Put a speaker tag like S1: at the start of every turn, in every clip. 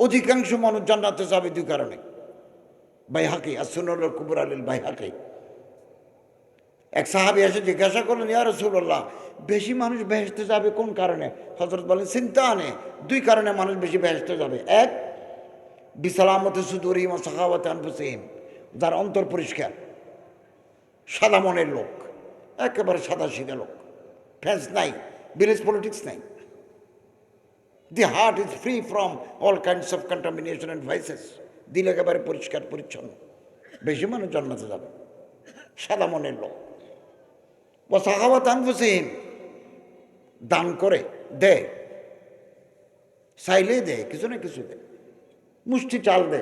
S1: অধিকাংশ মানুষ জান্নাতে যাবে দুই কারণে। বাইহাকি as-সুনানুল কুবরা লিল বাইহাকি। এক সাহাবী এসে জিজ্ঞাসা করলেন, ইয়া রাসূলুল্লাহ, বেশি মানুষ বেহেশতে যাবে কোন কারণে? হযরত বলেন, চিন্তা আনে দুই কারণে মানুষ বেশি বেহেশতে যাবে। এক, বিসালামতি সুদুরিহিম ওয়া সাখাওয়াতি আনফুসিহিম, যার অন্তর পরিষ্কার, সাদা মনের লোক, একেবারে সাদা সিধা লোক, ফ্যান্স নাই, ভিলেজ পলিটিক্স নাই। দি heart is free from all kinds of contamination and versus. দিল একেবারে পরিষ্কার পরিচ্ছন্ন, বেশি মানুষ জান্নাতে যাবে, সাদা মনের লোক। ও সাখাওয়াত আনফুসিহিম, দান করে দে, চাইলেই দে, কিছু না কিছু দে, মুষ্টি চাল দে,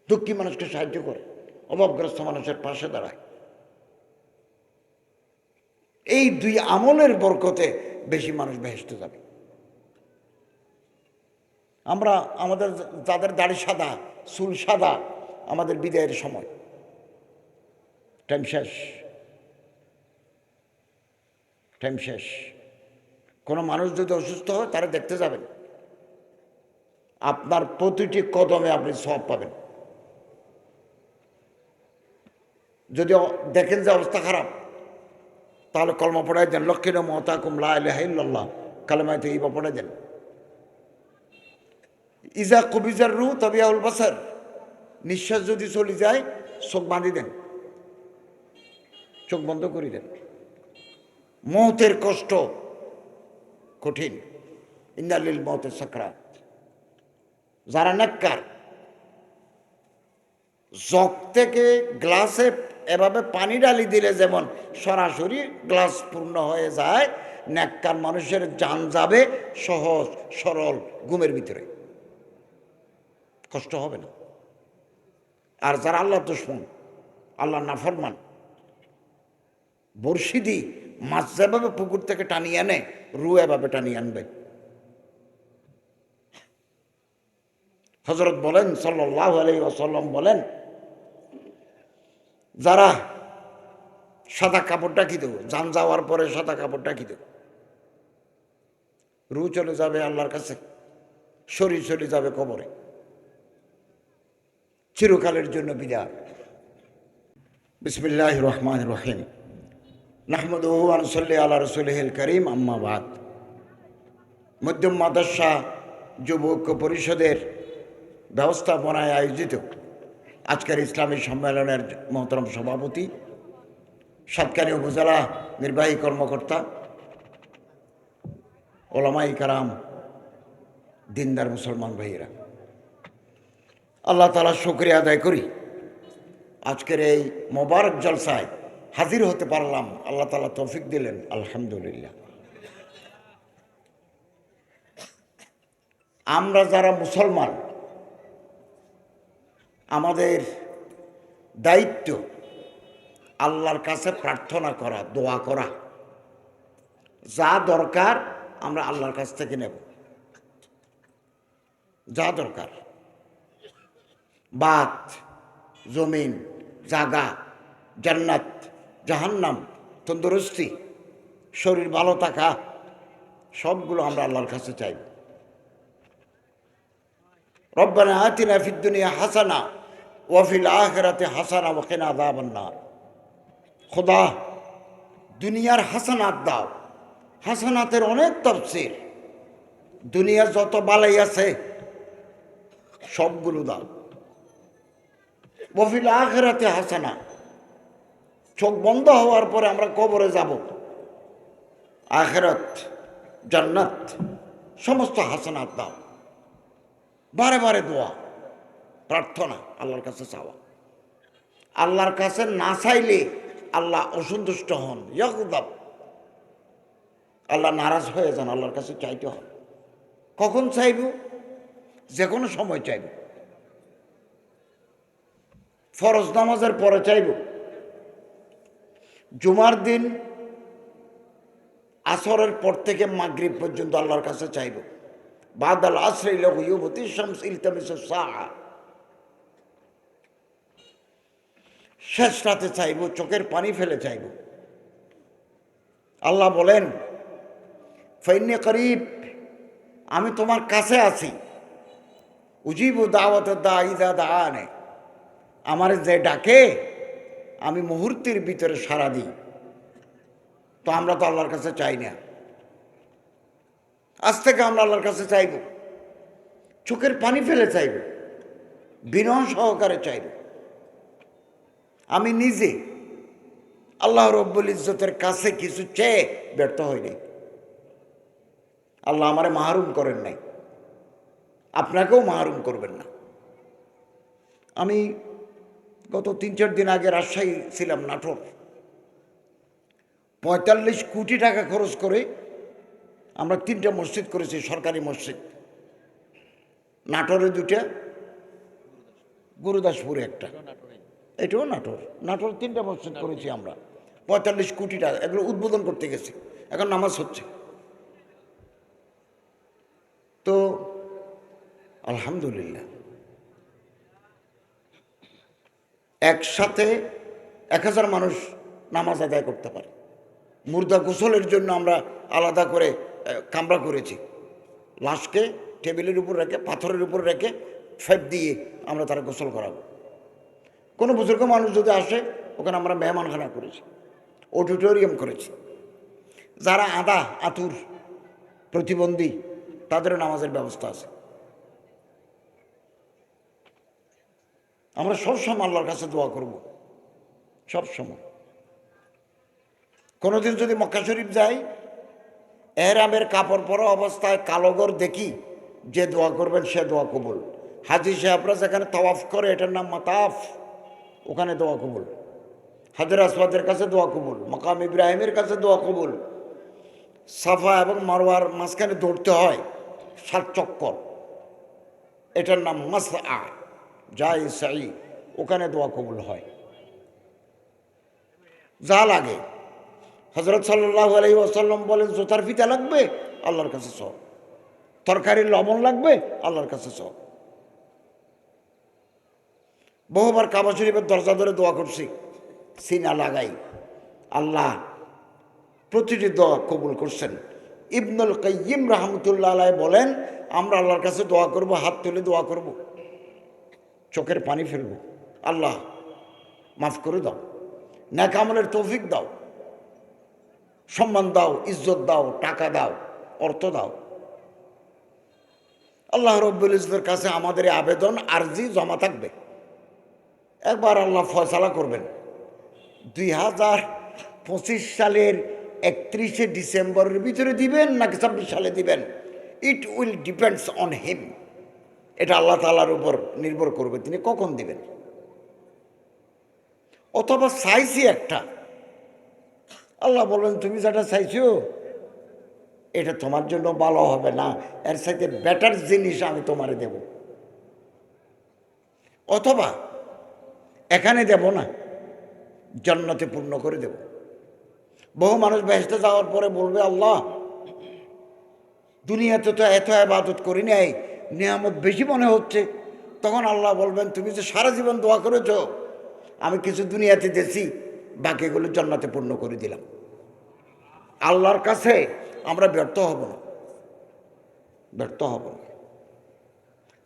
S1: দুঃখী মানুষকে সাহায্য করে, অভাবগ্রস্ত মানুষের পাশে দাঁড়ায়। এই দুই আমলের বরকতে বেশি মানুষ বেহেশতে যাবে। আমরা আমাদের যাদের দাড়ি সাদা, চুল সাদা, আমাদের বিদায়ের সময়, টাইম শেষ, টাইম শেষ। কোনো মানুষ যদি অসুস্থ হয় তারা দেখতে যাবেন, আপনার প্রতিটি কদমে আপনি সওয়াব পাবেন। যদি দেখেন যে অবস্থা খারাপ, তাহলে কলমা পড়াই দেন, লক্ষ্মীর মহতাকুম লা ইলাহা ইল্লাল্লাহ, কালেমায়ে তাইয়্যিবা পড়াই দেন। ইজা কুবিজার রূহ তাবিয়াউল বাসার, নিঃশ্বাস যদি চলে যায় চোখ বাঁধি দেন, চোখ বন্ধ করে দেন। মৌতের কষ্ট কঠিন, ইন্না লিল মৌতি সাকরাত। যারা নেককার, জগ থেকে গ্লাসে এভাবে পানি ঢালি দিলে যেমন সরাসরি গ্লাস পূর্ণ হয়ে যায়, নেককার মানুষের জান যাবে সহজ সরল ঘুমের ভিতরে, কষ্ট হবে না। আর যারা আল্লাহ দুশমন, আল্লাহ নাফরমান, বড়শি দি মাছ যেভাবে পুকুর থেকে টানিয়ে আনে, রু এভাবে টানিয়ে আনবে। হযরত বলেন সাল্লাল্লাহু আলাইহি ওয়াসাল্লাম বলেন, যারা সাদা কাপড় ঢাকি দেব, জান যাওয়ার পরে সাদা কাপড় ঢাকি দেব, রু চলে যাবে আল্লাহর কাছে, শরীর চলে যাবে কবরে, চিরকালের জন্য বিদায়। বিসমিল্লাহির রহমানির রহিম। নাহমাদুহু ওয়া নুসাল্লি আলা রাসূলিহিল কারীম, আম্মা বাদ। মধ্যম মাদ্রাসা যুবক পরিষদের ব্যবস্থাপনায় আয়োজিত আজকের ইসলামী সম্মেলনের মহতরম সভাপতি, সাতকারী উপজেলা নির্বাহী কর্মকর্তা, ওলামাই কারাম, দিনদার মুসলমান ভাইয়েরা, আল্লাহ তাআলার শুকরিয়া আদায় করি আজকের এই মোবারক জলসায় হাজির হতে পারলাম। আল্লাহ তাআলা তৌফিক দিলেন, আলহামদুলিল্লাহ। আমরা যারা মুসলমান, আমাদের দায়িত্ব আল্লাহর কাছে প্রার্থনা করা, দোয়া করা। যা দরকার আমরা আল্লাহর কাছ থেকে নেব, যা দরকার, বাত, জমিন, জাগা, জান্নাত, জাহান্নাম, তন্দুরস্তি, শরীর ভালো থাকা, সবগুলো আমরা আল্লাহর কাছে চাইব। রব্বানা আতিনা ফিদ দুনিয়া হাসানা ওয়া ফিল আখিরাতি হাসানা ওয়া কিনা আযাবান নার। খোদা, দুনিয়ার হাসানাত দাও। হাসানাতের অনেক তাফসীর, দুনিয়ার যত বালাই আছে সবগুলো দাও। ওয়া ফিল আখিরাতি হাসানা, চোখ বন্ধ হওয়ার পরে আমরা কবরে যাব, আখিরাত, জান্নাত, সমস্ত হাসানাত দাও। বারে বারে দোয়া, প্রার্থনা, আল্লাহর কাছে চাওয়া। আল্লাহর কাছে না চাইলে আল্লাহ অসন্তুষ্ট হন, ইয়াগদাব, আল্লাহ নারাজ হয়ে যান। আল্লাহর কাছে চাইতে হয়। কখন চাইব? যে কোনো সময় চাইব। ফরজ নামাজের পরে চাইব, জুমার দিন আসরের পর থেকে মাগরিব পর্যন্ত আল্লাহর কাছে চাইব। বাদাল আসর ইলা গুয়ুবতি শামস ইলতামিসু সাআ, শেষ রাতে চাইব, চোখের পানি ফেলে চাইব। আল্লাহ বলেন, ফাইন্নী করিব, আমি তোমার কাছে আছি। উজিবু দাওয়াত দা ইদা দাআনে, আমার যে ডাকে আমি মুহূর্তের ভিতরে সাড়া দিই। তো আমরা তো আল্লাহর কাছে চাই না। আজ থেকে আমরা আল্লাহর কাছে চাইব, চোখের পানি ফেলে চাইব, বিনয় সহকারে চাইব। আমি নিজে আল্লাহ রব্বুল ইজ্জতের কাছে কিছু চেয়ে ব্যর্থ হইনি। আল্লাহ আমারে মাহরুম করেন নাই, আপনাকেও মাহরুম করবেন না। আমি গত 3-4 দিন আগে রাজশাহী ছিলাম, নাটোর। 45 কোটি টাকা খরচ করে আমরা 3টা মসজিদ করেছি, সরকারি মসজিদ। নাটোরে 2টা, গুরুদাসপুরে একটা, এটাও নাটোর। নাটোর 3টা মসজিদ করেছি আমরা, 45 কোটি টাকা। এগুলো উদ্বোধন করতে গেছি, এখন নামাজ হচ্ছে। তো আলহামদুলিল্লাহ, একসাথে 1000 মানুষ নামাজ আদায় করতে পারে। মুর্দা গোসলের জন্য আমরা আলাদা করে কামরা করেছি। লাশকে টেবিলের উপর রেখে, পাথরের উপর রেখে ফেপ দিয়ে আমরা তারা গোসল করাবো। কোনো বুজুর্গ মানুষ যদি আসে, ওখানে আমরা মেহমানখানা করেছি, অডিটোরিয়াম করেছি। যারা আতুর প্রতিবন্ধী, তাদেরও নামাজের ব্যবস্থা আছে। আমরা সবসময় আল্লাহর কাছে দোয়া করব, সবসময়। কোনোদিন যদি মক্কা শরীফ যাই, এহরামের কাপড় পরা অবস্থায় কালোগর দেখি, যে দোয়া করবেন সে দোয়া কবুল। হাজি সাহেবরা যেখানে তাওয়াফ করে, এটার নাম মাতাফ, ওখানে দোয়া কবুল। হাজর আসওয়াদের কাছে দোয়া কবুল, মাকাম ইব্রাহিমের কাছে দোয়া কবুল। সাফা এবং মারওয়ার মাঝখানে দৌড়তে হয় 7 চক্কর, এটার নাম মাসআ, যাই সাই, ওখানে দোয়া কবুল হয়। যা লাগে, হযরত সাল্লাল্লাহু আলাইহি ওয়াসাল্লাম বলেন, জোতার ফিতা লাগবে, আল্লাহর কাছে চাও। তরকারির লবণ লাগবে, আল্লাহর কাছে চাও। বহুবার কাবা শরীফের দরজা ধরে দোয়া করছি, সিনা লাগাই। আল্লাহ প্রতিটি দোয়া কবুল করছেন। ইবনুল কাইয়িম রাহমাতুল্লাহ আলাইহি বলেন, আমরা আল্লাহর কাছে দোয়া করব, হাত তুলে দোয়া করব, চোখের পানি ফেলব, আল্লাহ মাফ করে দাও, নেক আমলের তৌফিক দাও, সম্মান দাও, ইজ্জত দাও, টাকা দাও, অর্থ দাও। আল্লাহ রব্বুল ইজ্জতের কাছে আমাদের আবেদন আরজি জমা থাকবে। একবার আল্লাহ ফয়সালা করবেন। 2025 সালের 31শে ডিসেম্বরের ভিতরে দিবেন নাকি 26 সালে দিবেন, it will depends on him. এটা আল্লাহ তাআলার উপর নির্ভর করবে, তিনি কখন দিবেন। অথবা চাইছি একটা, আল্লাহ বলেন তুমি যেটা চাইছো এটা তোমার জন্য ভালো হবে না, এর সাথে বেটার জিনিস আমি তোমারে দেব। অথবা এখানে দেব না, জান্নাতে পূর্ণ করে দেব। বহু মানুষ বেহেশতে যাওয়ার পরে বলবে, আল্লাহ দুনিয়াতে তো এত ইবাদত করি নাই, নিয়ামত বেশি মনে হচ্ছে। তখন আল্লাহ বলবেন, তুমি যে সারা জীবন দোয়া করেছো, আমি কিছু দুনিয়াতে দিয়েছি, বাকিগুলো জান্নাতে পূর্ণ করে দিলাম। আল্লাহর কাছে আমরা ব্যর্থ হব না, ব্যর্থ হব না।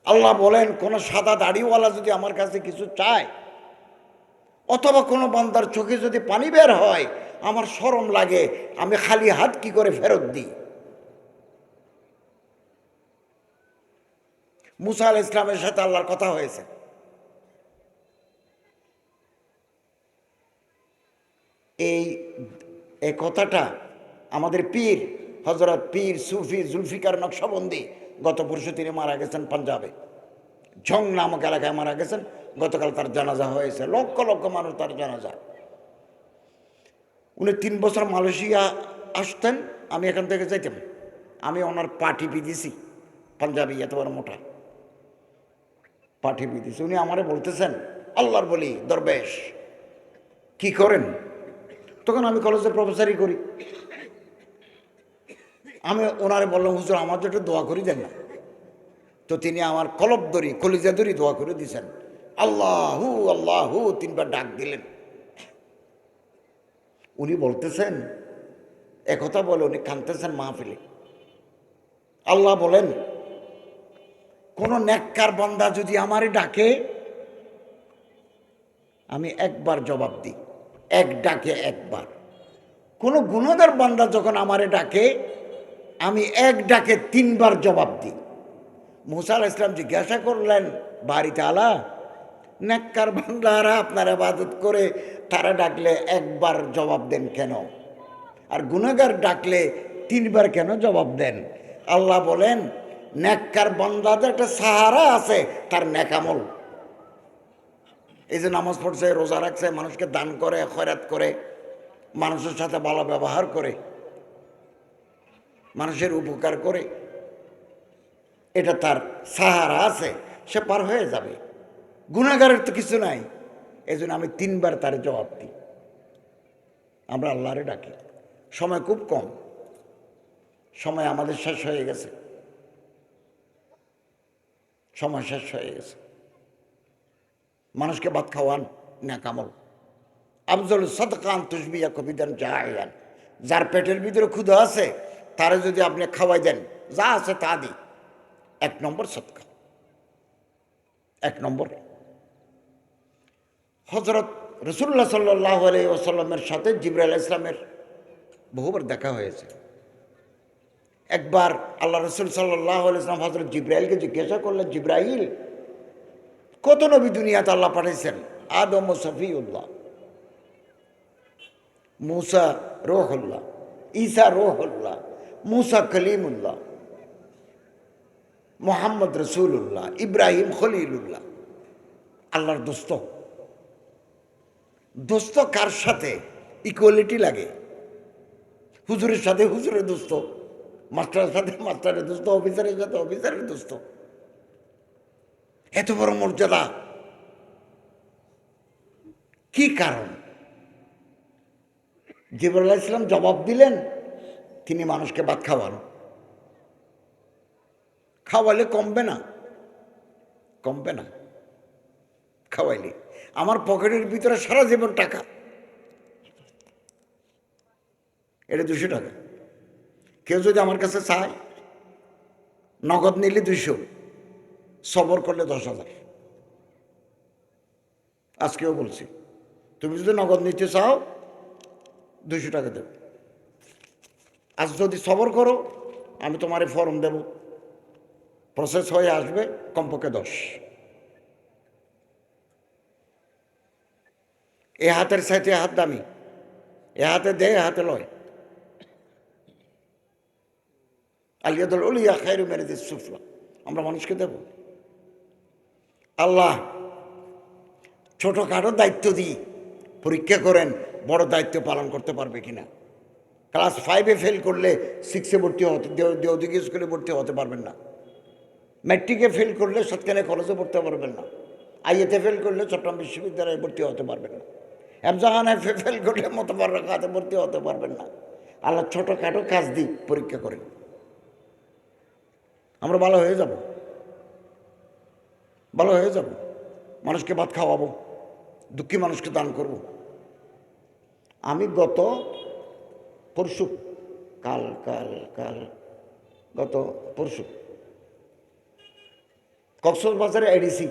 S1: আল্লাহ বলেন, কোন সাদা দাড়িওয়ালা যদি আমার কাছে কিছু চায়, অথবা কোনো বান্দার চোখে যদি পানি বের হয়, আমার শরম লাগে, আমি খালি হাত কি করে ফেরত দিই। মুসা আলাইহিস সালামের সাথে আল্লাহর কথা হয়েছে। এই কথাটা আমাদের পীর হযরত পীর সুফি জুলফিকার নকশবন্দি, গত পরশু তিনি মারা গেছেন পাঞ্জাবে, ঝং নামক এলাকায় মারা গেছেন। গতকাল তার জানাজা হয়েছে, লক্ষ লক্ষ মানুষ তার জানাজা। উনি 3 বছর মালয়েশিয়া আসতেন, আমি এখান থেকে যাইতাম, আমি ওনার পা টিপি দিছি, পাঞ্জাবি এত বড় মোটা পা টিপি দিছি। উনি আমারে বলতেছেন, আল্লাহর বলি দরবেশ কি করেন? তখন আমি কলেজে প্রফেসরি করি। আমি ওনারে বললাম, হুজুর আমার জন্য দোয়া করি দেন না। তো তিনি আমার কলব ধরি, কলিজা ধরি দোয়া করে দিয়েছেন, আল্লাহু আল্লাহু 3 বার ডাক দিলেন। উনি বলতেছেন, একথা বলে উনি কাঁদতেছেন মাহফিলে, আল্লাহ বলেন, কোন নেককার বান্দা যদি আমারে ডাকে আমি একবার জবাব দিই, এক ডাকে একবার। কোন গুনাহগার বান্দা যখন আমারে ডাকে আমি এক ডাকে 3 বার জবাব দিই। মুসা আলাইহিস সালাম জিজ্ঞাসা করলেন, বাড়ি তাআলা, নেককার বান্দারা আপনার ইবাদত করে তারা ডাকলে একবার জবাব দেন কেন, আর গুনাহগার ডাকলে 3 বার কেন জবাব দেন? আল্লাহ বলেন, নেককার বান্দাদের একটা সাহারা আছে, তার নেকামল। এই যে নামাজ পড়ছে, রোজা রাখছে, মানুষকে দান করে, খয়রাত করে, মানুষের সাথে ভালো ব্যবহার করে, মানুষের উপকার করে, এটা তার সাহারা আছে, সে পার হয়ে যাবে। গুনাহগারের তো কিছু নাই, এই জন্য আমি 3 বার তার জবাব দিই। আমরা আল্লাহরে ডাকি। সময় খুব কম, সময় আমাদের শেষ হয়ে গেছে, সময় শেষ হয়ে গেছে। মানুষকে ভাত খাওয়ান নেকামল। আফজল সাদকা আন তুশবিয়া কবিদান জায়ান। যার পেটের ভিতরে ক্ষুধা আছে তারে যদি আপনি খাওয়াই দেন, যা আছে তা দি, 1 নম্বর সদকা, 1 নম্বর। হযরত রাসূলুল্লাহ সাল্লাল্লাহু আলাইহি ওয়াসাল্লামের সাথে জিবরাইল আলাইহিস সালামের বহুবার দেখা হয়েছে। একবার আল্লাহ রাসূল সাল্লাল্লাহু আলাইহি ওয়াসাল্লাম হযরত জিবরাইলকে জিজ্ঞাসা করলেন, জিবরাইল, কত নবী দুনিয়াতে আল্লাহ পাঠাইছেন? আদম ও সফিউল্লাহ, মুসা রূহুল্লাহ, ঈসা রূহুল্লাহ, মুসা কলিমুল্লাহ, মুহাম্মদ রাসূলুল্লাহ, ইব্রাহিম খলিলুল্লাহ। আল্লাহর দোস্ত। দোস্ত কার সাথে ইকুয়ালিটি লাগে? হুজুরের সাথে হুজুরের দোস্ত, মাস্টারের সাথে মাস্টারের দোস্ত, অফিসারের সাথে অফিসারের দোস্ত। এত বড় মর্যাদা, কি কারণ? জিবরাইল আলাইহিস সালাম জবাব দিলেন, তিনি মানুষকে ভাত খাওয়ান। খাওয়ালে কমবে না, কমবে না। খাওয়াইলে আমার পকেটের ভিতরে সারা জীবন টাকা, এটা 200 টাকা। কেউ যদি আমার কাছে চায়, নগদ নিলে 200, সবর করলে 10,000। আজকেও বলছি, তুমি যদি নগদ নিতে চাও 200 টাকা দেব। আজ যদি সবর করো, আমি তোমার ফর্ম দেব, প্রসেস হয়ে আসবে কমপক্ষে 10। এ হাতের সাথে হাত দামি, এ হাতে দেয়, এ হাতে লয়। আলিয়াদুল উলিয়া খায়রু মিনাদিস সুফলা। আমরা মানুষকে দেব। আল্লাহ ছোটোখাটো দায়িত্ব দিই, পরীক্ষা করেন বড় দায়িত্ব পালন করতে পারবে কিনা। ক্লাস 5-এ ফেল করলে 6-এ ভর্তি হতে, দেওদিকে স্কুলে ভর্তি হতে পারবেন না। ম্যাট্রিকে ফেল করলে সৎকানে কলেজে পড়তে পারবেন না। আইএতে ফেল করলে চট্টগ্রাম বিশ্ববিদ্যালয়ে ভর্তি হতে পারবেন না। এমজাহানায় ফেল করলে মোতাবাররাকাতে ভর্তি হতে পারবেন না। আল্লাহ ছোটোখাটো কাজ দিই, পরীক্ষা করেন, আমরা ভালো হয়ে যাব, ভালো হয়ে যাব। মানুষকে ভাত খাওয়াবো, দুঃখী মানুষকে দান করব। আমি গত পরশু গত পরশু কক্সবাজারে এডিসি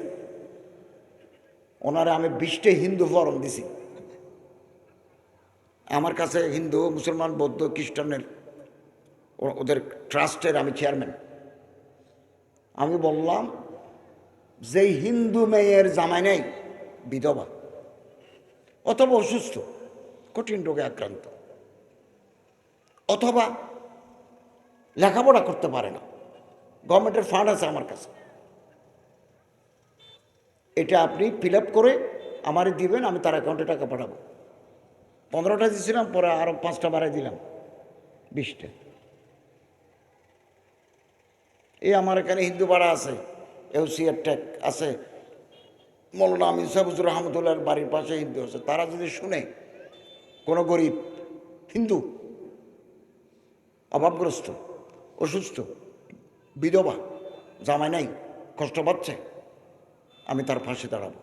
S1: ওনারে আমি 20টে হিন্দু ফরম দিছি। আমার কাছে হিন্দু, মুসলমান, বৌদ্ধ, খ্রিস্টানের ওদের ট্রাস্টের আমি চেয়ারম্যান। আমি বললাম, যেই হিন্দু মেয়ের জামাই নেই, বিধবা, অথবা অসুস্থ, কঠিন রোগে আক্রান্ত, অথবা লেখাপড়া করতে পারে না, গভর্নমেন্টের ফান্ড আছে আমার কাছে, এটা আপনি ফিল আপ করে আমারে দিবেন, আমি তার অ্যাকাউন্টে টাকা পাঠাবো। 15টা দিয়েছিলাম, পরে আরও 5টা বাড়াই দিলাম, 20টা। এই আমার এখানে হিন্দু পাড়া আছে, এউসিআর ট্যাক আছে, মৌলানা আমিন সাহেব হুজুর রহমতুল্লাহর বাড়ির পাশে হিন্দু আছে। তারা যদি শুনে কোনো গরিব হিন্দু, অভাবগ্রস্ত, অসুস্থ, বিধবা, জামাই নাই, কষ্ট পাচ্ছে, আমি তার পাশে দাঁড়াবো।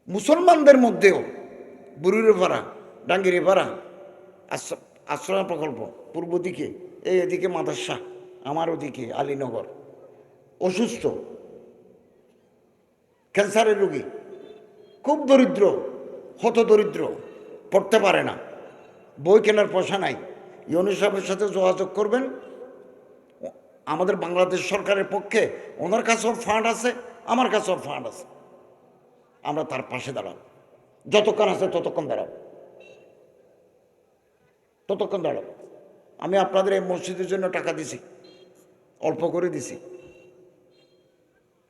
S1: মুসলমানদের মধ্যেও বুড়িরে পাড়া, ডাঙ্গিরে পাড়া, আশ্রয় প্রকল্প, পূর্ব দিকে, এদিকে মাদ্রাসা, আমার ওদিকে আলীনগর, অসুস্থ, ক্যান্সারের রোগী, খুব দরিদ্র, হত দরিদ্র, পড়তে পারে না, বই কেনার পয়সা নাই। ইউনুস সাহেবের সাথে যোগাযোগ করবেন। আমাদের বাংলাদেশ সরকারের পক্ষে ওনার কাছেও ফান্ড আছে, আমার কাছেও ফান্ড আছে। আমরা তার পাশে দাঁড়াবো, যতক্ষণ আছে ততক্ষণ দাঁড়াবো, ততক্ষণ দাঁড়াবো। আমি আপনাদের এই মসজিদের জন্য টাকা দিছি, অল্প করে দিছি।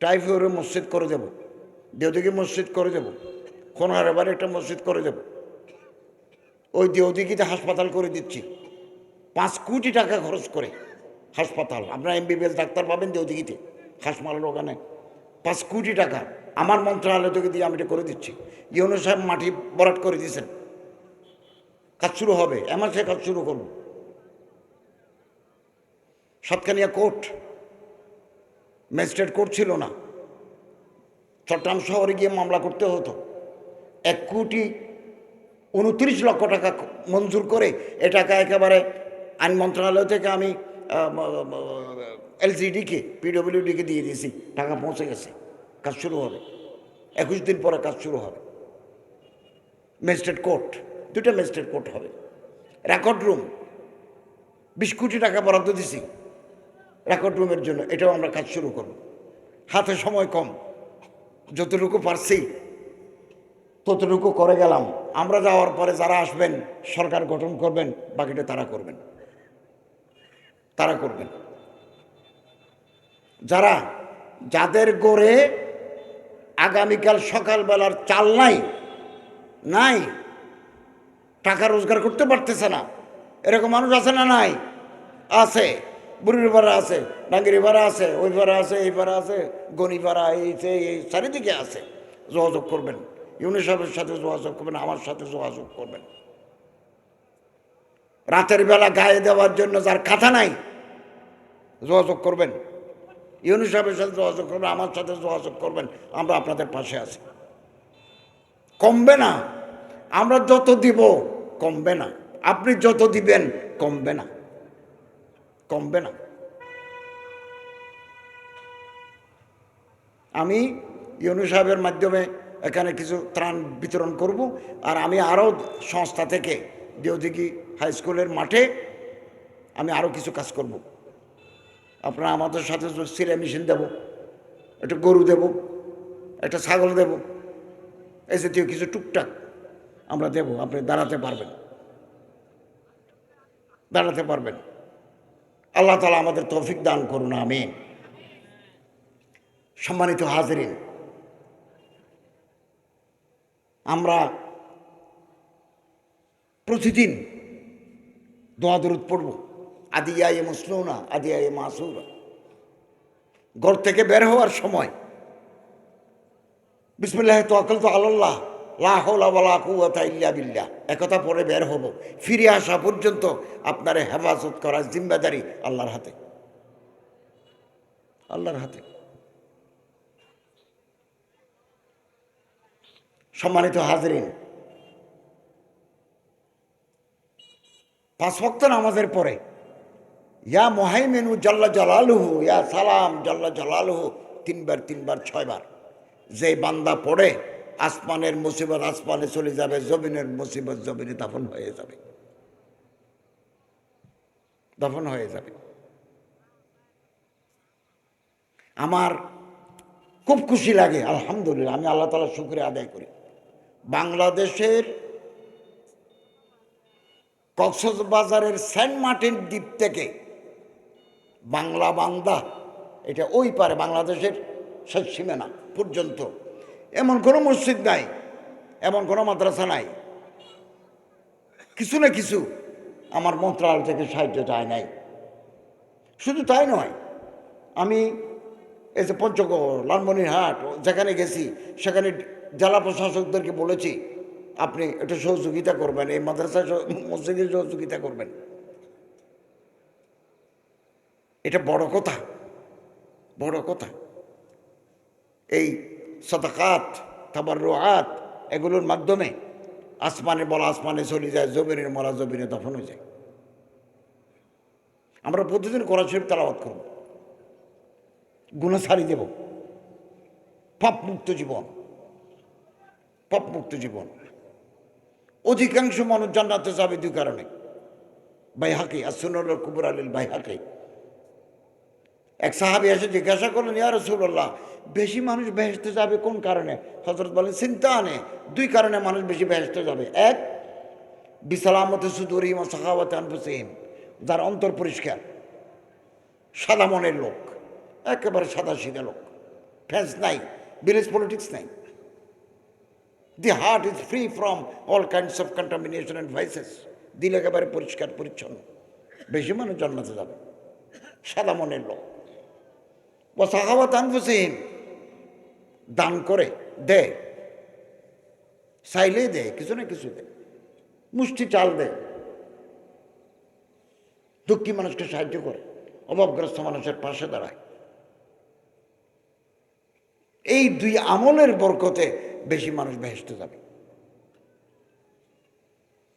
S1: টাইফয়েডের মসজিদ করে দেব, দেওদিঘি মসজিদ করে দেব, কোনহারে একটা মসজিদ করে দেব, ওই দেওদিঘিতে হাসপাতাল করে দিচ্ছি 5 কোটি টাকা খরচ করে হাসপাতাল। আপনারা MBBS ডাক্তার পাবেন দেওদিঘিতে, হাসপাতালের ওখানে 5 কোটি টাকা আমার মন্ত্রণালয় থেকে দিয়ে আমি এটা করে দিচ্ছি। ইউনুস সাহেব মাটি বরাট করে দিয়েছেন, কাজ শুরু হবে, এমাসে কাজ শুরু করব। সাতকানিয়া কোর্ট, ম্যাজিস্ট্রেট কোর্ট ছিল না, চট্টগ্রাম শহরে গিয়ে মামলা করতে হতো। 1,29,00,000 টাকা মঞ্জুর করে এ টাকা একেবারে আইন মন্ত্রণালয় থেকে আমি LGDকে, PWDকে দিয়ে দিয়েছি, টাকা পৌঁছে গেছে, কাজ শুরু হবে। 21 দিন পরে কাজ শুরু হবে। ম্যাজিস্ট্রেট কোর্ট, 2টা ম্যাজিস্ট্রেট কোর্ট হবে। রেকর্ড রুম 20 কোটি টাকা বরাদ্দ দিছি রেকর্ড রুমের জন্য, এটাও আমরা কাজ শুরু করব। হাতে সময় কম, যতটুকু পারছি ততটুকু করে গেলাম। আমরা যাওয়ার পরে যারা আসবেন, সরকার গঠন করবেন, বাকিটা তারা করবেন, তারা করবেন। যাদের গড়ে আগামীকাল সকালবেলার চাল নাই, টাকা রোজগার করতে পারতেছে না, এরকম মানুষ আছে না? নাই, আছে। বুড়ির ভাড়া আছে, ডাঙ্গিরি ভাড়া আছে, ওই ভাড়া আছে, এই ভাড়া আছে, গণি ভাড়া, এই চারিদিকে আছে। যোগাযোগ করবেন, ইউনুস সাহেবের সাথে যোগাযোগ করবেন, আমার সাথে যোগাযোগ করবেন। রাতের বেলা গায়ে দেওয়ার জন্য যার কাঁথা নাই, যোগাযোগ করবেন, ইউনুস সাহেবের সাথে যোগাযোগ করবেন, আমার সাথে যোগাযোগ করবেন। আমরা আপনাদের পাশে আছি। কমবে না, আমরা যত দিব কমবে না, আপনি যত দিবেন কমবে না, কমবে না। আমি ইউনুস সাহেবের মাধ্যমে এখানে কিছু ত্রাণ বিতরণ করব, আর আমি আরও সংস্থা থেকে দেওদিঘি হাই স্কুলের মাঠে আমি আরও কিছু কাজ করব। আপনারা আমাদের সাথে সিলাই মেশিন দেব, একটা গরু দেব, একটা ছাগল দেব, এই জাতীয় কিছু টুকটাক আমরা দেব। আপনি দাঁড়াতে পারবেন, দাঁড়াতে পারবেন। আল্লাহ তাআলা আমাদের তৌফিক দান করুন, আমিন। সম্মানিত হাজিরিন, আমরা প্রতিদিন দোয়া দরুদ পড়ব। আদিয়ায়ে মুসলুনা, আদিয়ায়ে মাসুরা। ঘর থেকে বের হওয়ার সময় বিসমিল্লাহি তাওয়াক্কালতু আলাল্লাহ, লা হাওলা ওয়ালা কুওয়াতা ইল্লা বিল্লাহ একথা পরে বের হব। ফিরে আসা পর্যন্ত আপনার হেফাজত করার জিম্মেদারি আল্লাহর হাতে, আল্লাহর হাতে। সম্মানিত হাজরিন, 5 ওয়াক্ত নামাজের পরে ইয়া মুহাইমিনু জাল্লা জালালুহু, ইয়া সালাম জাল্লা জালালুহু 3 বার 6 বার যে বান্দা পড়ে, আসমানের মুসিবত আসমানে চলে যাবে, জমিনের মুসিবত জমিনে দাফন হয়ে যাবে, দাফন হয়ে যাবে। আমার খুব খুশি লাগে, আলহামদুলিল্লাহ, আমি আল্লাহ তাআলার শুকরিয়া আদায় করি। বাংলাদেশের কক্সবাজারের সেন্ট মার্টিন দ্বীপ থেকে বাংলা বান্দা, এটা ওই পারে বাংলাদেশের শেষ সীমানা পর্যন্ত এমন কোনো মসজিদ নাই, এমন কোনো মাদ্রাসা নাই, কিছু না কিছু আমার মন্ত্রণালয় থেকে সাহায্য চায় নাই। শুধু তাই নয়, আমি এই যে পঞ্চগড়, লালমনিরহাট যেখানে গেছি সেখানে জেলা প্রশাসকদেরকে বলেছি, আপনি একটু সহযোগিতা করবেন, এই মাদ্রাসা মসজিদের সহযোগিতা করবেন। এটা বড় কথা, বড় কথা। এই সাদাকাত, তাবাররুআত এগুলোর মাধ্যমে আসমানে বলা আসমানে চলে যায়, জমিনের মরা জমিনে দফন হয়ে যায়। আমরা প্রতিদিন কোরআন শরীফ তেলাওয়াত করব, গুনাহ ছাড়িয়ে দেব, পাপমুক্ত জীবন, পাপমুক্ত জীবন। অধিকাংশ মানুষ জান্নাতে যাবে দুই কারণে। বাইহাকি as-সুনানুল কুবরা লিল বাইহাকি। এক সাহাবী এসে জিজ্ঞাসা করলেন, ইয়া রাসূলুল্লাহ, বেশি মানুষ বেহেশতে যাবে কোন কারণে? হযরত বলেন, চিন্তা আনে দুই কারণে মানুষ বেশি বেহেশতে যাবে। এক, বিসালামতে সুদুরিহিম ওয়া সাখাওয়াতি আনফুসিহিম, যার অন্তর পরিষ্কার, সাদা মনের লোক, একেবারে সাদা সিধা লোক, ফ্যান্স নাই, ভিলেজ পলিটিক্স নাই। দি heart is free from all kinds of contamination and versus. দিল একেবারে পরিষ্কার পরিচ্ছন্ন, বেশি মানুষ জান্নাতে যাবে, সাদা মনের লোক। ও সাখাওয়াত আনফুসিহিম, দান করে দেয়, চাইলেই দেয়, কিছু না কিছু দেয়, মুষ্টি চাল দেয়, দুঃখী মানুষকে সাহায্য করে, অভাবগ্রস্ত মানুষের পাশে দাঁড়ায়। এই দুই আমলের বরকতে বেশি মানুষ বেহেশতে যাবে।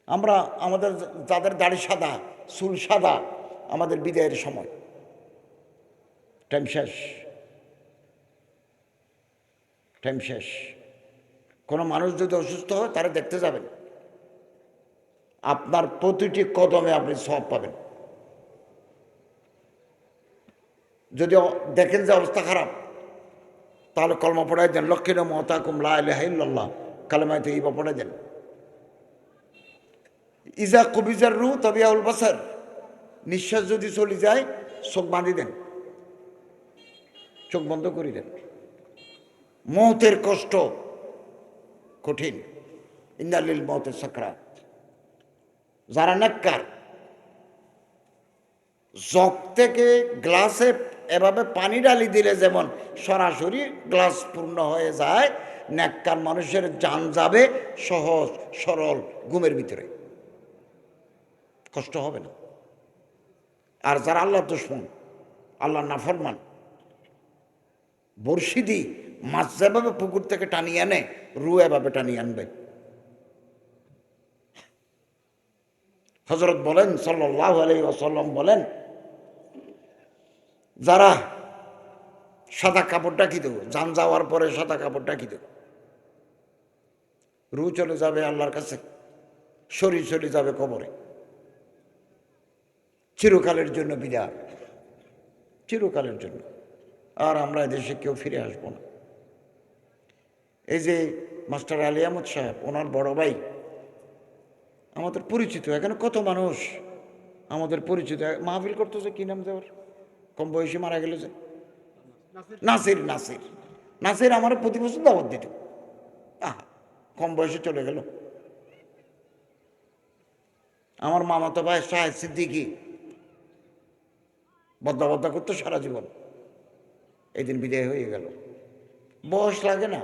S1: আমরা আমাদের যাদের দাড়ি সাদা, চুল সাদা, আমাদের বিদায়ের সময়, টাইম শেষ, টাইম শেষ। কোনো মানুষ যদি অসুস্থ হয় তারা দেখতে যাবেন, আপনার প্রতিটি কদমে আপনি সওয়াব পাবেন। যদি দেখেন যে অবস্থা খারাপ, তাহলে কলমা পড়াই দেন, লক্ষ্মীর মহতাকুম লা ইলাহা ইল্লাল্লাহ, কালেমায়ে তাইয়্যিবা পড়ে দেন। ইজা কুবিজার রু তাবিয়াউল বাসার, নিঃশ্বাস যদি চলে যায় চোখ বাঁধি দেন, চোখ বন্ধ করে দেন। মৌতের কষ্ট কঠিন, ইন্না লিল মৌতি সাকরাত। যারা নেককার, জগ থেকে গ্লাসে এভাবে পানি ডালি দিলে যেমন সরাসরি গ্লাস পূর্ণ হয়ে যায়, নেককার মানুষের জান যাবে সহজ সরল ঘুমের ভিতরে, কষ্ট হবে না। আর যারা আল্লাহ দুশমন, আল্লাহ নাফরমান, বড়শি দিয়ে মাছ যেভাবে পুকুর থেকে টানিয়ে আনে, রু এভাবে টানিয়ে আনবে। হযরত বলেন সাল্লাল্লাহু আলাইহি ওয়াসাল্লাম বলেন, যারা সাদা কাপড় ঢাকি দেব, জান যাওয়ার পরে সাদা কাপড় ঢাকি দেব, রু চলে যাবে আল্লাহর কাছে, শরীর চলে যাবে কবরে, চিরকালের জন্য বিদায়, চিরকালের জন্য। আর আমরা এদেশে কেউ ফিরে আসবো না। এই যে মাস্টার আলী আহমদ সাহেব, ওনার বড় ভাই, আমাদের পরিচিত, এখানে কত মানুষ আমাদের পরিচিত, মাহফিল করতেছে, কি নাম দেওয়ার, কম বয়সী মারা গেল যে, নাসির। নাসির নাসির আমার প্রতি বছর দাওয়াত দিত, কম বয়সে চলে গেল। আমার মামাতো ভাই শাহেদ সিদ্দিকী, বদ্দা করতো সারা জীবন, এই দিন বিদায় হয়ে গেল। বয়স লাগে না,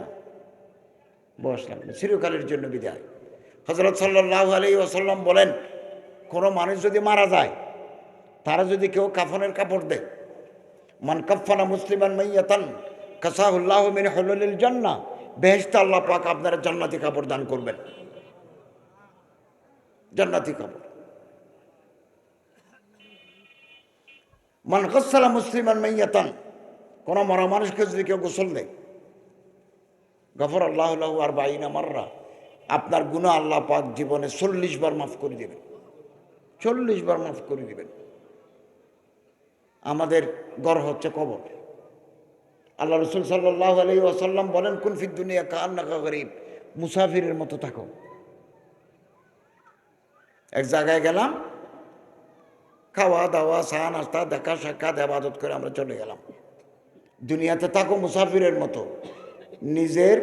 S1: বয়স লাগে না, চিরকালের জন্য বিদায়। হযরত সাল্লাল্লাহু আলাইহি ওয়াসাল্লাম বলেন, কোনো মানুষ যদি মারা যায়, তারা যদি কেউ কাফনের কাপড় দেয়, মান কাফানা মুসলিমান মাইয়াতান কাসাহুল্লাহু মিন হুলুলিল জান্নাহ, বেহেশতে আল্লাহ পাক আপনারা জান্নাতি কাপড় দান করবেন, জান্নাতি কাপড়। মান গাসসালা মুসলিমান মাইয়াতান, কোনো মরা মানুষকে যদি কেউ গোসল দেয়, গফরাল্লাহু লাহু 40 মাররা, আপনার গুনাহ আল্লাহ পাক জীবনে 40 বার মাফ করে দেবেন, 40 বার মাফ করে দেবেন। আমাদের ঘর হচ্ছে কবর। আল্লাহ রাসূল সাল্লাল্লাহু আলাইহি ওয়াসাল্লাম বলেন, কুন ফিদ দুনিয়া কান্নাকা গরীব, মুসাফিরের মতো থাকো। এক জায়গায় গেলাম, খাওয়া দাওয়া, চা নাস্তা, দেখা সাক্ষাৎ, ইবাদত করে আমরা চলে গেলাম। দুনিয়াতে থাকো মুসাফিরের মতো, নিজের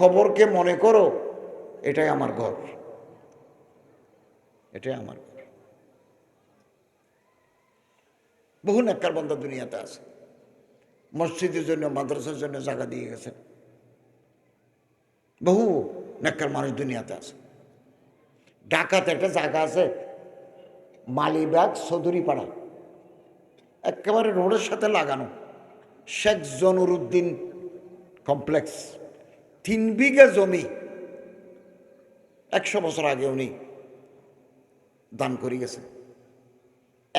S1: কবরকে মনে করো এটাই আমার ঘর, এটাই আমার ঘর। বহু নেককার বান্দা দুনিয়াতে আছে, মসজিদের জন্য, মাদ্রাসার জন্য জায়গা দিয়ে গেছেন। বহু নেককার মানুষ দুনিয়াতে আছে। ঢাকাতে একটা জায়গা আছে, মালিবাগ চৌধুরীপাড়া, একেবারে রোডের সাথে লাগানো, শেখ জনুরুদ্দিন কমপ্লেক্স, 3 বিঘা জমি 100 বছর আগে উনি দান করে গেছেন।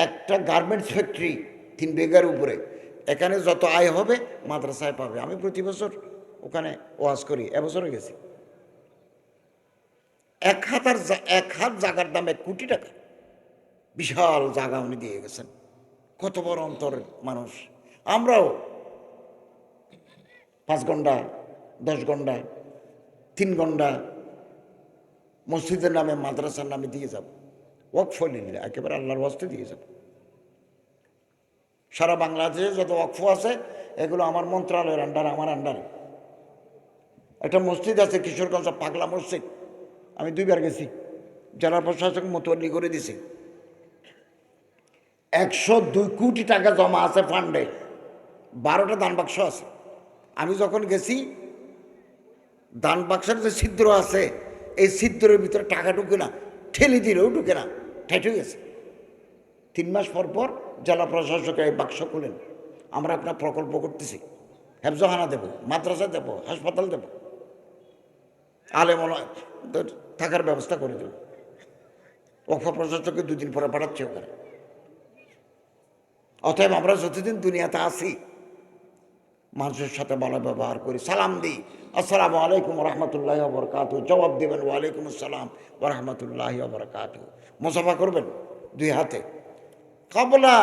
S1: একটা গার্মেন্টস ফ্যাক্টরি 3 বিঘার উপরে, এখানে যত আয় হবে মাদ্রাসায় পাবে। আমি প্রতি বছর ওখানে ওয়াজ করি, এবছরও গেছি। 1 হাত জায়গার দাম 1 কোটি টাকা, বিশাল জায়গা উনি দিয়ে গেছেন। কত বড় অন্তরের মানুষ। আমরাও 5 ঘন্টা 10 ঘন্টা 3 ঘন্টা মসজিদের নামে মাদ্রাসার নামে দিয়ে যাব, ওয়াকফ লিল্লাহ, একেবারে আল্লাহর ওয়াস্তে দিয়ে যাব। সারা বাংলাদেশে যত ওয়াকফ আছে এগুলো আমার মন্ত্রণালয়ের আন্ডারে, আমার আন্ডারে। একটা মসজিদ আছে কিশোরগঞ্জ, পাগলা মসজিদ, আমি 2বার গেছি, জেলা প্রশাসক মোতোয়াল্লি করে দিছি। 102 কোটি টাকা জমা আছে ফান্ডে, 12টা দান বাক্স আছে। আমি যখন গেছি, দান বাক্সের যে ছিদ্র আছে, এই ছিদ্রের ভিতরে টাকা ঢুকে না, ঠেলে দিলেও ঢুকে না, ঠাইট হয়ে গেছে। 3 মাস পর পর জেলা প্রশাসক এই বাক্স খুলেন, আমরা আপনার প্রকল্প করতেছি, হেফজখানা দেব, মাদ্রাসা দেব, হাসপাতাল দেব, আলেম থাকার ব্যবস্থা করে দেব। ওয়াকফ প্রশাসককে 2 দিন পরে পাঠাচ্ছি ওখানে। অতএব আমরা যতদিন দুনিয়াতে আছি মানুষের সাথে ভালো ব্যবহার করি, সালাম দিই, আসসালামু আলাইকুম রহমতুল্লাহি ওয়া বারাকাতুহু, জবাব দেবেন ওয়ালাইকুম আসসালাম ওয়া রাহমাতুল্লাহি ওয়া বারাকাতুহু। মুসাফা করবেন 2 হাতে, কাবলা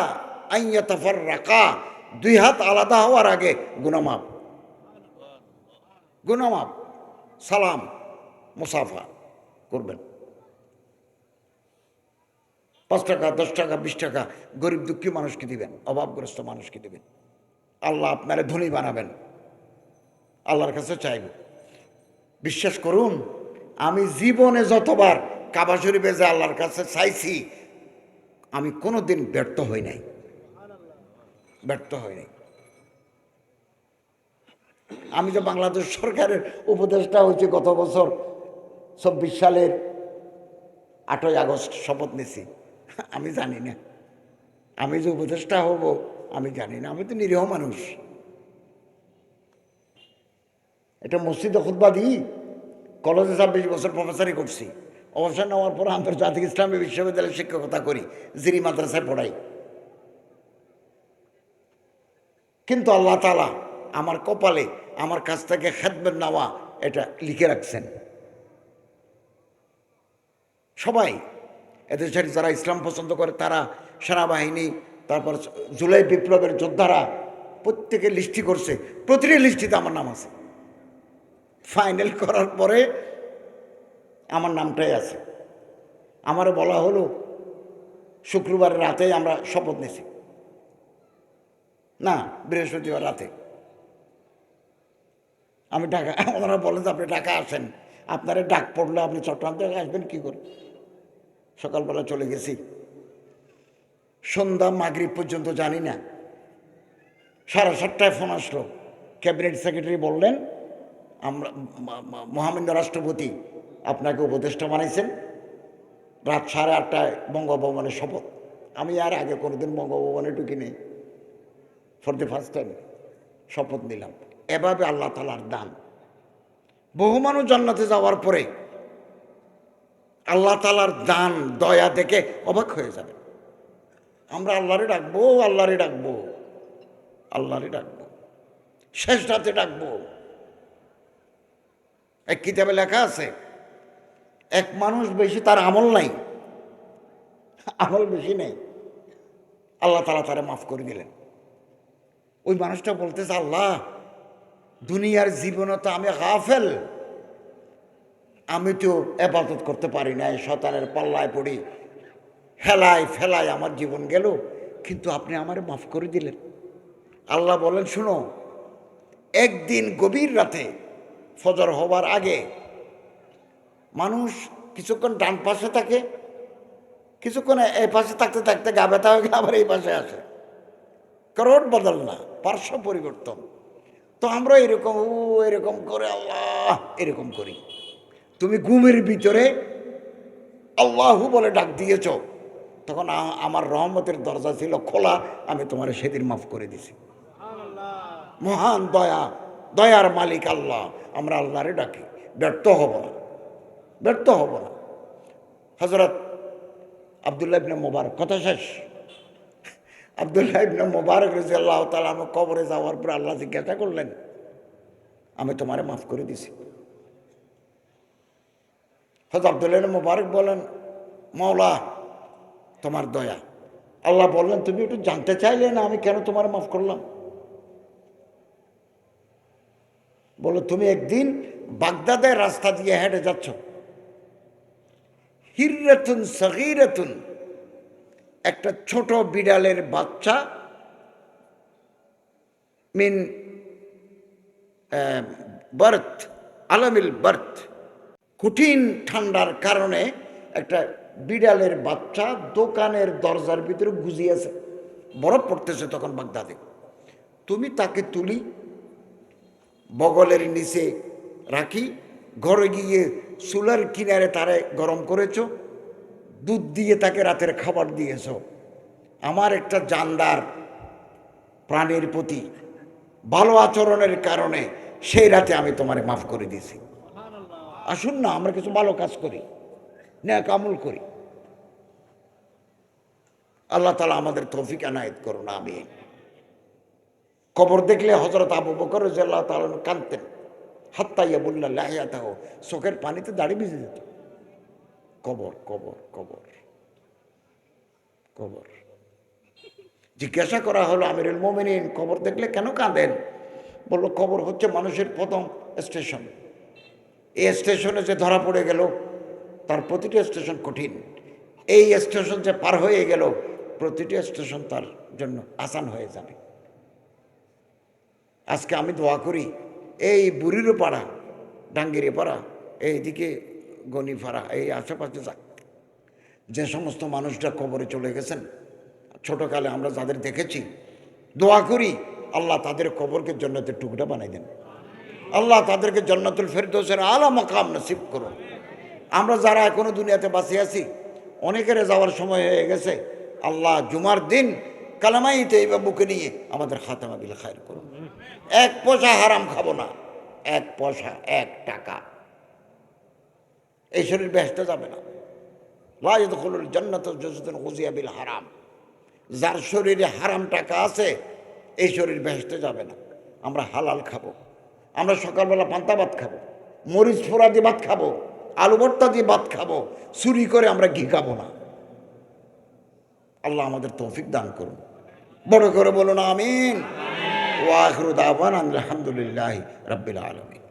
S1: আন ইয়াতাফাররাকা, 2 হাত আলাদা হওয়ার আগে গুনাহ মাফ, সালাম, মুসাফা করবেন। 5 টাকা 10 টাকা 20 টাকা গরিব দুঃখী মানুষকে দিবেন, অভাবগ্রস্ত মানুষকে দিবেন। আল্লাহ আপনারে ধনী বানাবেন, আল্লাহর কাছে চাইব। বিশ্বাস করুন, আমি জীবনে যতবার কাবা শরীফে যে আল্লাহর কাছে চাইছি, আমি কোনোদিন ব্যর্থ হই নাই। আমি যে বাংলাদেশ সরকারের উপদেষ্টা হয়েছি গত বছর 24 সালের 8ই আগস্ট শপথ নিয়েছি, আমি জানি না আমি যে উপদেষ্টা হব, আমি জানি না, আমি তো নিরীহ মানুষ। এটা মসজিদে খুতবা দিই, কলেজে 26 বছর প্রফেসরি করছি, অবসর নেওয়ার পর আন্তর্জাতিক ইসলামী বিশ্ববিদ্যালয়ে শিক্ষকতা করি, জিরি মাদ্রাসায় পড়াই। কিন্তু আল্লাহ তাআলা আমার কপালে আমার কাছ থেকে খেদমত নেওয়া এটা লিখে রাখছেন। সবাই এদেশের যারা ইসলাম পছন্দ করে, তারা, সেনাবাহিনী, তারপর জুলাই বিপ্লবের যোদ্ধারা, প্রত্যেকে লিস্টি করছে, প্রতিটি লিস্টিতে আমার নাম আছে। ফাইনাল করার পরে আমার নামটাই আছে। আমারও বলা হলো শুক্রবার রাতে আমরা শপথ নিয়েছি, না বৃহস্পতিবার রাতে। আমি ঢাকা, ওনারা বলেন যে আপনি ঢাকা আসেন, আপনারা ডাক পড়লে আপনি চট্টগ্রাম থেকে আসবেন কী করে। সকালবেলা চলে গেছি, সন্ধ্যা মাগরিব পর্যন্ত জানি না, 7:30টায় ফোন আসলো, ক্যাবিনেট সেক্রেটারি বললেন আমরা মহামান্য রাষ্ট্রপতি আপনাকে উপদেষ্টা বানাইছেন, রাত 8:30টায় বঙ্গভবনে শপথ। আমি আর আগে কোনোদিন বঙ্গভবনে ঢুকি নেই, ফর দ্য ফার্স্ট টাইম শপথ নিলাম। এভাবে আল্লাহ তাআলার দান। বহু মানুষ জান্নাতে যাওয়ার পরে আল্লাহ তাআলার দান দয়া দেখে অবাক হয়ে যাবে। আমরা আল্লাহরে ডাকবো, আল্লাহরে ডাকবো, আল্লাহরে ডাকবো, শেষ রাতে ডাকবো। এক কিতাবে লেখা আছে, এক মানুষ বেশি, তার আমল নাই, আমল বেশি নেই, আল্লাহ তাআলা তারে মাফ করে দিলেন। ওই মানুষটা বলতেছে, আল্লাহ দুনিয়ার জীবনে তো আমি গাফেল, আমি তো ইবাদত করতে পারি না, শয়তানের পাল্লায় পড়ি, ফেলায় আমার জীবন গেল, কিন্তু আপনি আমারে মাফ করে দিলেন। আল্লাহ বলেন, শুনো, একদিন গভীর রাতে ফজর হবার আগে মানুষ কিছুক্ষণ ডান পাশে থাকে, কিছুক্ষণ এই পাশে থাকতে থাকতে গা ব্যথা হয়ে গেলে আবার এই পাশে আসে। করোট বদল না, পার্শ্ব পরিবর্তন। তো আমরা এরকম করে আল্লাহ এরকম করি। তুমি ঘুমের ভিতরে আল্লাহু বলে ডাক দিয়েছ, তখন আমার রহমতের দরজা ছিল খোলা, আমি তোমার সেদিন মাফ করে দিছি। মহান দয়ার মালিক আল্লাহ। আমরা আল্লাহরে ডাকি, ব্যর্থ হব না। হযরত আব্দুল্লাহ ইবনে মুবারক, কথা শেষ, আব্দুল্লাহ ইবনে মুবারক রাদিয়াল্লাহু তাআলা আনহু কবরে যাওয়ার পর আল্লাহ জিজ্ঞাসা করলেন, আমি তোমারে মাফ করে দিছি। হযরত আব্দুল্লাহ ইবনে মুবারক বলেন, মাওলা তোমার দয়া। আল্লাহ বললেন, তুমি একটু জানতে চাইলে না আমি কেন তোমার মাফ করলাম? বলো, তুমি একদিন বাগদাদের রাস্তা দিয়ে হেঁটে যাচ্ছ, হিররাতুন সগীরাতুন, একটা ছোট বিড়ালের বাচ্চা মিন বার্থ আলামিল বার্থ, কঠিন ঠান্ডার কারণে একটা বিড়ালের বাচ্চা দোকানের দরজার ভিতরে গুজিয়েছে, বরফ পড়তেছে তখন বাগদাদে। তুমি তাকে তুলি বগলের নিচে রাখি, ঘরে গিয়ে চুলার কিনারে তারে গরম করেছ, দুধ দিয়ে তাকে রাতের খাবার দিয়েছ। আমার একটা জানদার প্রাণীর প্রতি ভালো আচরণের কারণে সেই রাতে আমি তোমারে মাফ করে দিয়েছি। আসুন না আমরা কিছু ভালো কাজ করি, নেক আমল করি। আল্লাহ তাআলা আমাদের তৌফিক এনায়েত করুন, আমিন। কবর দেখলে হযরত আবু বকর রাদিয়াল্লাহু তাআলা কাঁদতেন, হাত্তা ইয়াবুল্লা লাহিয়াতাহু, চোখের পানিতে দাড়ি ভিজে যেত। কবর কবর কবর কবর। জিজ্ঞাসা করা হলো, আমিরুল মুমিনিন কবর দেখলে কেন কাঁদেন? বলল, কবর হচ্ছে মানুষের প্রথম স্টেশন। এই স্টেশনে যে ধরা পড়ে গেল তার প্রতিটি স্টেশন কঠিন। এই স্টেশন যে পার হয়ে গেল প্রতিটি স্টেশন তার জন্য আসান হয়ে যাবে। আজকে আমি দোয়া করি, এই বুড়িরও পাড়া, ডাঙ্গিরি পাড়া, এইদিকে গনিপাড়া, এই আশেপাশে যে সমস্ত মানুষরা কবরে চলে গেছেন ছোটকালে আমরা যাদের দেখেছি, দোয়া করি আল্লাহ তাদের কবরকে জান্নাতের টুকরা বানাই দেন। আল্লাহ তাদেরকে জান্নাতুল ফেরদৌসের আলা মাকাম নসিব করুন। আমরা যারা এখনো দুনিয়াতে বাঁচে আছি, অনেকের যাওয়ার সময় হয়ে গেছে, আল্লাহ জুমার দিন কালামাইতে এইবার বুকে নিয়ে আমাদের খাতেমা বিল খায়র করুন। এক পয়সা হারাম খাবো না, এক পয়সা, এক টাকা। এই শরীর বেহেশতে যাবে না। লা ইয়াদখুলুল জান্নাতা জাসদুন গুযিয়া বিল হারাম। যার শরীরে হারাম টাকা আছে এই শরীর বেহেশতে যাবে না। আমরা হালাল খাবো, আমরা সকালবেলা পান্তা ভাত খাবো, মরিচ ফোড়া দিয়ে ভাত খাবো, আলু ভর্তা দিয়ে ভাত খাবো, চুরি করে আমরা ঘি খাবো না। আল্লাহ আমাদের তৌফিক দান করুন। বড় করে বলুন আমিন। ওয়া আখিরু দাওয়ানা আলহামদুলিল্লাহি রাব্বিল আলামিন।